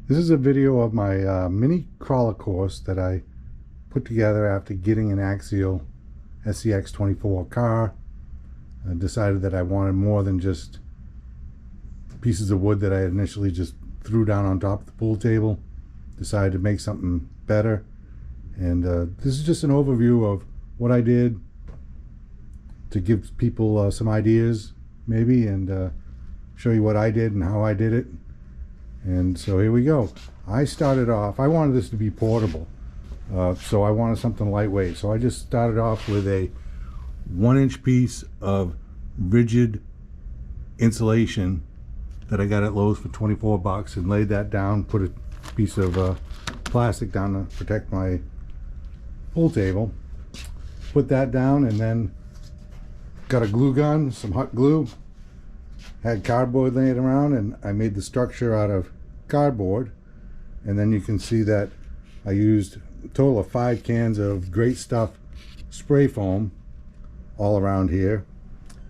This is a video of my mini crawler course that I put together after getting an Axial SCX24 car. I decided that I wanted more than just pieces of wood that I initially just threw down on top of the pool table. Decided to make something better, and this is just an overview of what I did to give people some ideas maybe, and show you what I did and how I did it. And so here we go. I started off, I wanted this to be portable, so I wanted something lightweight. So I just started off with a 1-inch piece of rigid insulation that I got at Lowe's for 24 bucks, and laid that down, put a piece of plastic down to protect my pool table, put that down, and then got a glue gun, some hot glue, had cardboard laying around, and I made the structure out of cardboard. And then you can see that I used a total of 5 cans of Great Stuff spray foam all around here,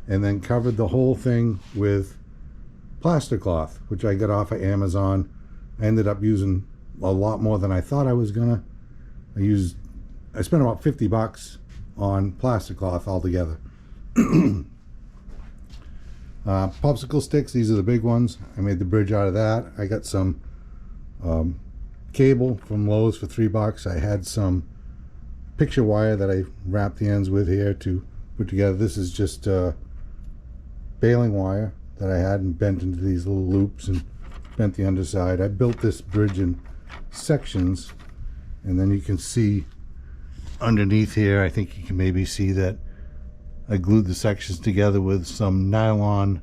and then covered the whole thing with Plaster Cloth, which I got off of Amazon. I ended up using a lot more than I thought I was gonna. I spent about 50 bucks on Plaster Cloth altogether. Popsicle sticks, these are the big ones. I made the bridge out of that. I got some cable from Lowe's for 3 bucks. I had some picture wire that I wrapped the ends with here to put together. This is just baling wire that I had and bent into these little loops and bent the underside. I built this bridge in sections, and then you can see underneath here, I think you can maybe see that I glued the sections together with some nylon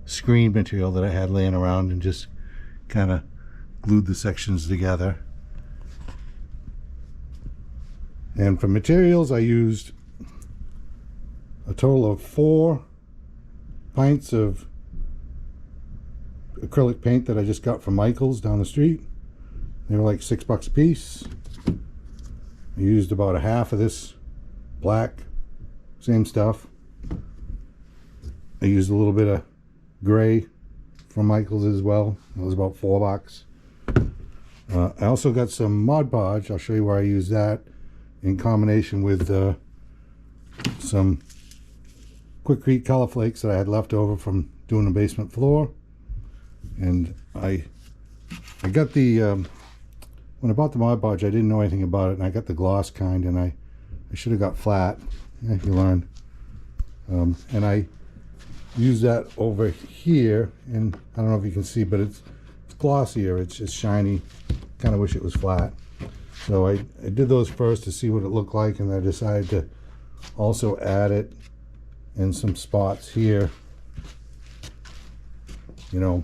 screen material that I had laying around, and just kind of glued the sections together. And for materials, I used a total of 4 pints of acrylic paint that I just got from Michael's down the street. They were like 6 bucks a piece. I used about a half of this black, same stuff. I used a little bit of gray from Michael's as well. It was about 4 bucks. I also got some Mod Podge. I'll show you where I used that in combination with some Quikrete color flakes that I had left over from doing the basement floor. And I got the when I bought the Mod Podge, I didn't know anything about it, and I got the gloss kind, and I should have got flat. Yeah, you learn. And I use that over here, and I don't know if you can see, but it's glossier, it's just shiny. Kind of wish it was flat. So I did those first to see what it looked like, and I decided to also add it in some spots here, you know.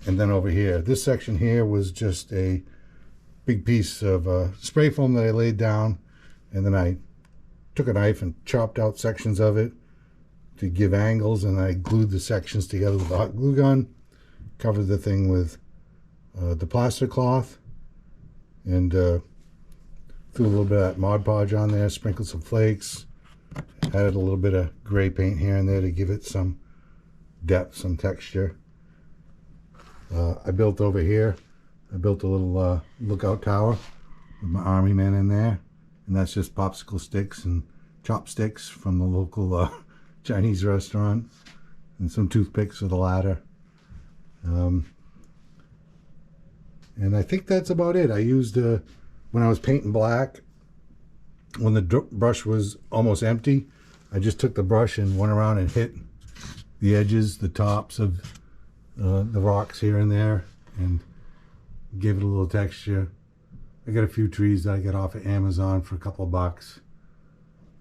And then over here, this section here was just a big piece of spray foam that I laid down, and then I took a knife and chopped out sections of it to give angles, and I glued the sections together with a hot glue gun, covered the thing with the plaster cloth, and threw a little bit of that Mod Podge on there, sprinkled some flakes, added a little bit of gray paint here and there to give it some depth, some texture. I built over here, I built a little lookout tower with my army men in there, and that's just popsicle sticks and chopsticks from the local Chinese restaurant, and some toothpicks for the ladder. And I think that's about it. I used, when I was painting black, when the brush was almost empty, I just took the brush and went around and hit the edges, the tops of the rocks here and there, and gave it a little texture. I got a few trees that I got off of Amazon for a couple of bucks.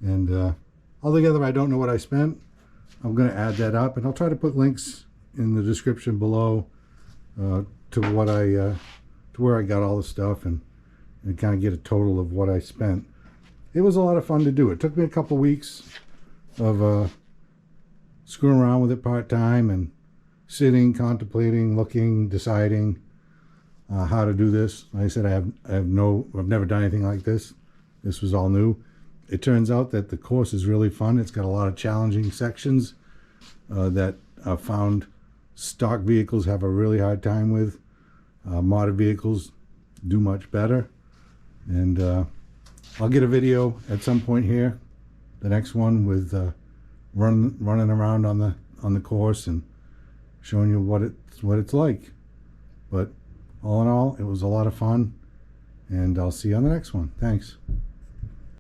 And altogether, I don't know what I spent. I'm going to add that up, and I'll try to put links in the description below to what to where I got all the stuff, and kind of get a total of what I spent. It was a lot of fun to do. It took me a couple weeks of screwing around with it part-time, and sitting, contemplating, looking, deciding how to do this. Like I said, I've never done anything like this. This was all new. It turns out that the course is really fun. It's got a lot of challenging sections that I found stock vehicles have a really hard time with. Modded vehicles do much better. And I'll get a video at some point here, the next one, with running around on the course and showing you what it's like. But all in all, it was a lot of fun, and I'll see you on the next one. Thanks.